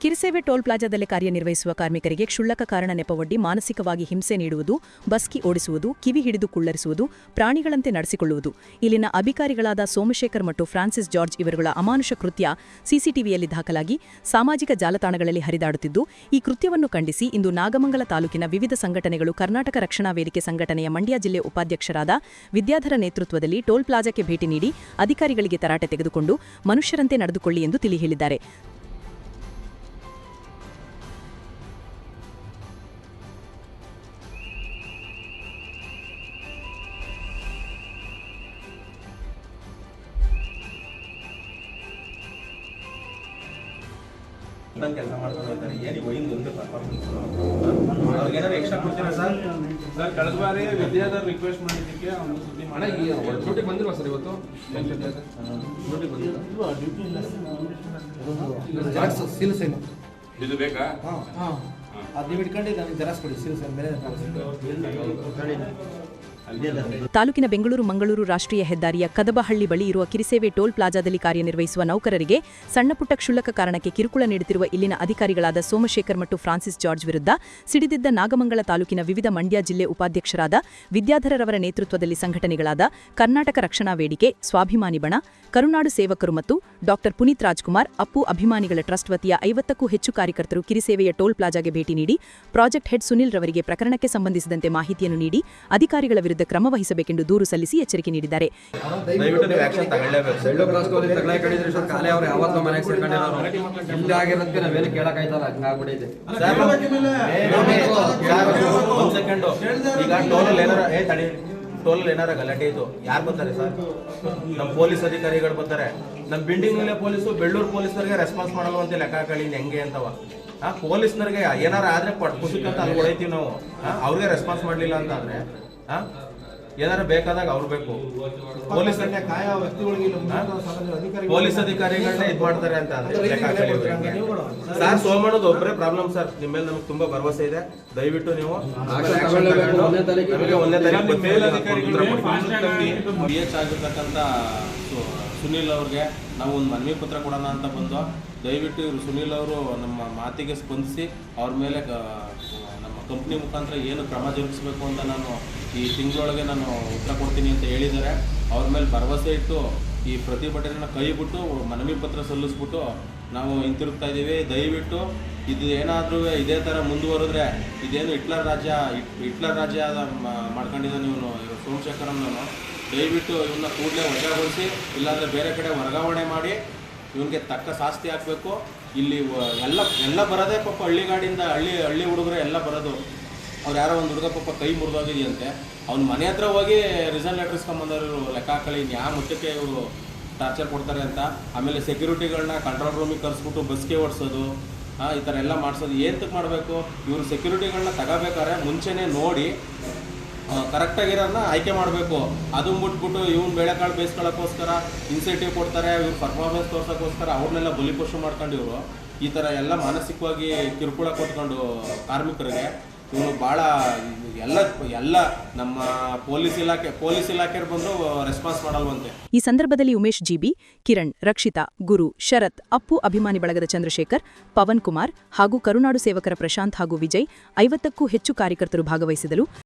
ಕಿರಿಸೇವೆ toll ಪ್ಲಾಜಾದಲ್ಲಿ ಕಾರ್ಯನಿರ್ವಹಿಸುವ ಕಾರ್ಮಿಕರಿಗೆ ಕ್ಷುಲ್ಲಕ ಕಾರಣ ನೆಪವೊಡ್ಡಿ ಮಾನಸಿಕವಾಗಿ ಹಿಂಸೆ ನೀಡುವುದು, ಬಸ್ಕಿ ಓಡಿಸುವುದು, ಕಿವಿ ಹಿಡಿದು ಕುಳ್ಳರಿಸುವುದು, ಪ್ರಾಣಿಗಳಂತೆ ನಡೆಸಿಕೊಳ್ಳುವುದು. ಇಲ್ಲಿನ ಅಧಿಕಾರಿಗಳಾದ ಸೋಮಶೇಖರ್ ಮತ್ತು ಫ್ರಾನ್ಸಿಸ್ ಜಾರ್ಜ್ ಇವರುಗಳ ಅಮಾನುಷ ಕೃತ್ಯ ಸಿಸಿಟಿವಿಯಲ್ಲಿ ದಾಖಲಾಗಿ ಸಾಮಾಜಿಕ ಜಾಲತಾಣಗಳಲ್ಲಿ ಹರಿದಾಡುತ್ತಿದ್ದು, ಈ ಕೃತ್ಯವನ್ನು ಖಂಡಿಸಿ ಇಂದು ನಾಗಮಂಗಲ ತಾಲೂಕಿನ ವಿವಿಧ ಸಂಘಟನೆಗಳು ಕರ್ನಾಟಕ ರಕ್ಷಣಾ ವೇದಿಕೆ ಸಂಘಟನೆಯ ಮಂಡ್ಯ ಜಿಲ್ಲೆ ಉಪಾಧ್ಯಕ್ಷರಾದ ವಿದ್ಯಾಧರ ನೇತೃತ್ವದಲ್ಲಿ ಟೋಲ್ ಪ್ಲಾಜಾಕ್ಕೆ ಭೇಟಿ ನೀಡಿ ಅಧಿಕಾರಿಗಳಿಗೆ ತರಾಟೆ ತೆಗೆದುಕೊಂಡು ಮನುಷ್ಯರಂತೆ ನಡೆದುಕೊಳ್ಳಿ ಎಂದು ತಿಳಿ ಹೇಳಿದ್ದಾರೆ. ಕೆಲಸ ಮಾಡ್ಕೊಂಡು ಹೋಗ್ತಾರೆ. ಏನಿಗೆ ಒಯ್ದು ಒಂದು ಪರ್ಫಾರ್ಮೆನ್ಸ್ ಅವ್ರಿಗೆ ಏನಾದ್ರು ಎಕ್ಸ್ಟ್ರಾ ಕೊಡ್ತೀರಾ ಸರ್? ಸರ್ ಕಳೆದ ಬಾರಿ ವಿದ್ಯಾಧರ್ ರಿಕ್ವೆಸ್ಟ್ ಮಾಡಿದ್ದಕ್ಕೆ ಅವನು ಸುದ್ದಿ ಮಾಡಿ ಡ್ಯೂಟಿ ಬಂದಿಲ್ವಾ ಸರ್ ಇವತ್ತು? ಡ್ಯೂಟಿ ಬಂದಿಲ್ಲ. ಇದು ಬೇಕಾ? ಅದು ನೀವು ಇಟ್ಕೊಂಡು ನನಗೆ ಜೆರಾಕ್ಸ್ ಕೊಡಿ. ಸೀಲ್ ಮೇಲೆ ತಾಲೂಕಿನ ಬೆಂಗಳೂರು-ಮಂಗಳೂರು ರಾಷ್ಟ್ರೀಯ ಹೆದ್ದಾರಿಯ ಕದಬಹಳ್ಳಿ ಬಳಿ ಇರುವ ಕಿರಿಸೇವೆ ಟೋಲ್ ಪ್ಲಾಜಾದಲ್ಲಿ ಕಾರ್ಯನಿರ್ವಹಿಸುವ ನೌಕರರಿಗೆ ಸಣ್ಣಪುಟ್ಟ ಕ್ಷುಲ್ಲಕ ಕಾರಣಕ್ಕೆ ಕಿರುಕುಳ ನೀಡುತ್ತಿರುವ ಇಲ್ಲಿನ ಅಧಿಕಾರಿಗಳಾದ ಸೋಮಶೇಖರ್ ಮತ್ತು ಫ್ರಾನ್ಸಿಸ್ ಜಾರ್ಜ್ ವಿರುದ್ಧ ಸಿಡಿದಿದ್ದ ನಾಗಮಂಗಲ ತಾಲೂಕಿನ ವಿವಿಧ ಮಂಡ್ಯ ಜಿಲ್ಲೆ ಉಪಾಧ್ಯಕ್ಷರಾದ ವಿದ್ಯಾಧರರವರ ನೇತೃತ್ವದಲ್ಲಿ ಸಂಘಟನೆಗಳಾದ ಕರ್ನಾಟಕ ರಕ್ಷಣಾ ವೇದಿಕೆ, ಸ್ವಾಭಿಮಾನಿ ಬಣ, ಕರುನಾಡು ಸೇವಕರು ಮತ್ತು ಡಾ ಪುನೀತ್ ರಾಜ್ಕುಮಾರ್, ಅಪ್ಪು ಅಭಿಮಾನಿಗಳ ಟ್ರಸ್ಟ್ ವತಿಯ 50ಕ್ಕೂ ಹೆಚ್ಚು ಕಾರ್ಯಕರ್ತರು ಕಿರಿಸೇವೆಯ ಟೋಲ್ ಪ್ಲಾಜಾಗೆ ಭೇಟಿ ನೀಡಿ ಪ್ರಾಜೆಕ್ಟ್ ಹೆಡ್ ಸುನಿಲ್ ರವರಿಗೆ ಪ್ರಕರಣಕ್ಕೆ ಸಂಬಂಧಿಸಿದಂತೆ ಮಾಹಿತಿಯನ್ನು ನೀಡಿ ಅಧಿಕಾರಿಗಳ ವಿರುದ್ಧ ಕ್ರಮ ವಹಿಸಬೇಕೆಂದು ದೂರು ಸಲ್ಲಿಸಿ ಎಚ್ಚರಿಕೆ ನೀಡಿದ್ದಾರೆ. ಟೋಲ್ ಏನಾರ ಗಲಾಟೆ ಇದು ಯಾರು ಬರ್ತಾರೆ ಸರ್? ನಮ್ಮ ಪೊಲೀಸ್ ಅಧಿಕಾರಿಗಳು ಬರ್ತಾರೆ. ನಮ್ಮ ಬಿಲ್ಡಿಂಗ್ ಮೇಲೆ ಪೊಲೀಸು ಬೆಳ್ಳೂರು ಪೊಲೀಸರಿಗೆ ರೆಸ್ಪಾನ್ಸ್ ಮಾಡಲ್ಲ ಅಂತ ಲೆಕ್ಕ ಹಾಕಿ ಹೆಂಗೆ ಅಂತವ. ಪೊಲೀಸ್ನರಿಗೆ ಏನಾರ ಆದ್ರೆ ಪುಸ್ತಕಂತ ಅಲ್ಲಿ ಹೊಡೈತೀವಿ ನಾವು. ಅವ್ರಿಗೆ ರೆಸ್ಪಾನ್ಸ್ ಮಾಡಲಿಲ್ಲ ಅಂತ ಆದ್ರೆ ಏನಾರ ಬೇಕಾದಾಗ ಅವ್ರು ಬೇಕು. ಪೊಲೀಸ್ ಅಧಿಕಾರಿಗಳನ್ನ ಇದ್ ಮಾಡ್ತಾರೆ ಅಂತ ಸರ್. ಸೋಮಣ್ಣದು ಒಬ್ಬರೇ ಪ್ರಾಬ್ಲಮ್ ಸರ್. ನಿಮ್ಮ ಮೇಲೆ ನಮ್ಗೆ ತುಂಬಾ ಭರವಸೆ ಇದೆ. ದಯವಿಟ್ಟು ನೀವು ಆಗಿರ್ತಕ್ಕಂಥ ಸುನೀಲ್ ಅವ್ರಿಗೆ ನಾವು ಒಂದು ಮನವಿ ಪತ್ರ ಕೊಡೋಣ ಅಂತ ಬಂದು, ದಯವಿಟ್ಟು ಇವರು ಸುನೀಲ್ ಅವರು ನಮ್ಮ ಮಾತಿಗೆ ಸ್ಪಂದಿಸಿ ಅವ್ರ ಮೇಲೆ ನಮ್ಮ ಕಂಪ್ನಿ ಮುಖಾಂತರ ಏನು ಕ್ರಮ ಜರುಗಿಸಬೇಕು ಅಂತ ನಾನು ಈ ತಿಂಗಳೊಳಗೆ ನಾನು ಉತ್ತರ ಕೊಡ್ತೀನಿ ಅಂತ ಹೇಳಿದ್ದಾರೆ. ಅವ್ರ ಮೇಲೆ ಭರವಸೆ ಇಟ್ಟು ಈ ಪ್ರತಿಭಟನೆಯನ್ನು ಕೈ ಬಿಟ್ಟು ಮನವಿ ಪತ್ರ ಸಲ್ಲಿಸ್ಬಿಟ್ಟು ನಾವು ಹಿಂತಿರುಗ್ತಾ ಇದ್ದೀವಿ. ದಯವಿಟ್ಟು ಇದು ಏನಾದರೂ ಇದೇ ಥರ ಮುಂದುವರೆದ್ರೆ ಇದೇನು ಹಿಟ್ಲರ್ ರಾಜ್ಯ ಮಾಡ್ಕೊಂಡಿದ್ದಾನೆ ಇವನು ಸೋಮಶೇಖರನ್ನು. ದಯವಿಟ್ಟು ಇವನ್ನ ಕೂಡಲೇ ವಜಾಗೊಳಿಸಿ, ಇಲ್ಲಾಂದರೆ ಬೇರೆ ಕಡೆ ವರ್ಗಾವಣೆ ಮಾಡಿ ಇವನಿಗೆ ತಕ್ಕ ಶಾಸ್ತಿ ಹಾಕಬೇಕು. ಇಲ್ಲಿ ಎಲ್ಲ ಬರೋದೇ ಪಾಪ ಹಳ್ಳಿಗಾಡಿಂದ ಹಳ್ಳಿ ಹುಡುಗರು ಎಲ್ಲ ಬರೋದು. ಅವ್ರು ಯಾರೋ ಒಂದು ಹುಡುಗ ಪಾಪ ಕೈ ಮುರಿದೋಗಿದೆಯಂತೆ. ಅವ್ನ ಮನೆ ಹತ್ರ ಹೋಗಿ ರಿಸನ್ ಲೆಟರ್ ಇಸ್ಕೊಂಬಂದವರು ಲೆಕ್ಕ ಹಾಕಳಿ ಯಾವ ಮುಟ್ಟಕ್ಕೆ ಇವರು ಟಾರ್ಚರ್ ಕೊಡ್ತಾರೆ ಅಂತ. ಆಮೇಲೆ ಸೆಕ್ಯೂರಿಟಿಗಳನ್ನ ಕಂಟ್ರೋಲ್ ರೂಮಿಗೆ ಕರೆಸ್ಬಿಟ್ಟು ಬಸ್ಗೆ ಓಡಿಸೋದು, ಈ ಥರ ಎಲ್ಲ ಮಾಡಿಸೋದು. ಏನಕ್ಕೆ ಮಾಡಬೇಕು? ಇವರು ಸೆಕ್ಯೂರಿಟಿಗಳನ್ನ ತಗೋಬೇಕಾದ್ರೆ ಮುಂಚೆನೇ ನೋಡಿ ಕರೆಕ್ಟಾಗಿರೋದನ್ನ ಆಯ್ಕೆ ಮಾಡಬೇಕು. ಅದು ಮುಟ್ಬಿಟ್ಟು ಇವ್ನು ಬೇಳೆಕಾಳು ಬೇಯಿಸ್ಕೊಳ್ಳೋಕ್ಕೋಸ್ಕರ ಇನ್ಸೆಂಟಿವ್ ಕೊಡ್ತಾರೆ, ಇವ್ರು ಪರ್ಫಾರ್ಮೆನ್ಸ್ ತೋರ್ಸೋಕ್ಕೋಸ್ಕರ ಅವ್ರನ್ನೆಲ್ಲ ಬಲಿಪಶು ಮಾಡ್ಕೊಂಡು ಇವರು ಈ ಥರ ಎಲ್ಲ ಮಾನಸಿಕವಾಗಿ ಕಿರುಕುಳ ಕೊಟ್ಕೊಂಡು ಕಾರ್ಮಿಕರಿಗೆ ಇವನು ಭಾಳ ಎಲ್ಲ ನಮ್ಮ ಪೊಲೀಸ್ ಇಲಾಖೆಯವ್ರು ಬಂದು ರೆಸ್ಪಾನ್ಸ್ ಮಾಡಲ್ವಂತೆ. ಈ ಸಂದರ್ಭದಲ್ಲಿ ಉಮೇಶ್ ಜಿಬಿ, ಕಿರಣ್, ರಕ್ಷಿತಾ, ಗುರು, ಶರತ್, ಅಪ್ಪು ಅಭಿಮಾನಿ ಬಳಗದ ಚಂದ್ರಶೇಖರ್, ಪವನ್ ಕುಮಾರ್ ಹಾಗೂ ಕರುನಾಡು ಸೇವಕರ ಪ್ರಶಾಂತ್ ಹಾಗೂ ವಿಜಯ್ 50ಕ್ಕೂ ಹೆಚ್ಚು ಕಾರ್ಯಕರ್ತರು ಭಾಗವಹಿಸಿದರು.